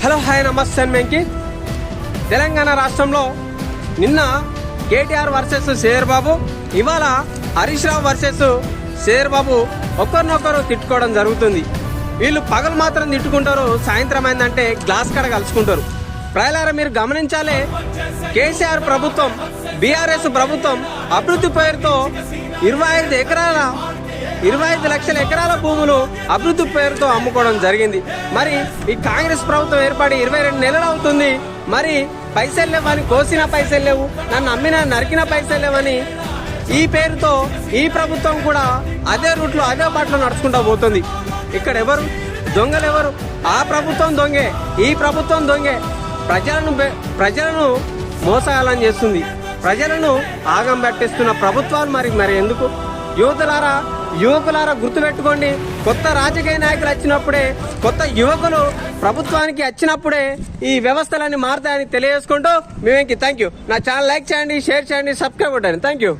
Hello hi నమస్తే వెంకి. తెలంగాణ రాష్ట్రంలో నిన్న కేటీఆర్ వర్సెస్ శేర్ బాబు, ఇవాళ హరీష్ రావు వర్సెస్ శేర్ బాబు ఒకరినొకరు తిట్టుకోవడం జరుగుతుంది. వీళ్ళు పగలు మాత్రం తిట్టుకుంటారు, సాయంత్రం అయిందంటే గ్లాస్ కడ కలుసుకుంటారు. ప్రజలారా మీరు గమనించాలి, కేసీఆర్ ప్రభుత్వం బీఆర్ఎస్ ప్రభుత్వం అభివృద్ధి పేరుతో 25 లక్షల ఎకరాల భూములు అభివృద్ధి పేరుతో అమ్ముకోవడం జరిగింది. మరి ఈ కాంగ్రెస్ ప్రభుత్వం ఏర్పడి 22 నెలలు అవుతుంది. మరి పైసలు లేవని, కోసిన పైసలు లేవు, నన్ను అమ్మిన నరికిన పైసలు లేవని ఈ పేరుతో ఈ ప్రభుత్వం కూడా అదే రూట్లో అదే బాటలో నడుచుకుంటూ పోతుంది. ఇక్కడ ఎవరు దొంగలు? ఎవరు? ఆ ప్రభుత్వం దొంగే, ఈ ప్రభుత్వం దొంగే. ప్రజలను మోసాలని చేస్తుంది, ప్రజలను ఆగం పట్టిస్తున్న ప్రభుత్వాలు మరి ఎందుకు? యువకులారా గుర్తుపెట్టుకోండి, కొత్త రాజకీయ నాయకులు వచ్చినప్పుడే, కొత్త యువకులు ప్రభుత్వానికి వచ్చినప్పుడే ఈ వ్యవస్థలన్నీ మారుతాయని తెలియజేసుకుంటూ మేమేంకి థ్యాంక్ యూ. నా ఛానల్ లైక్ చేయండి, షేర్ చేయండి, సబ్స్క్రైబ్ కొట్టండి. Thank you.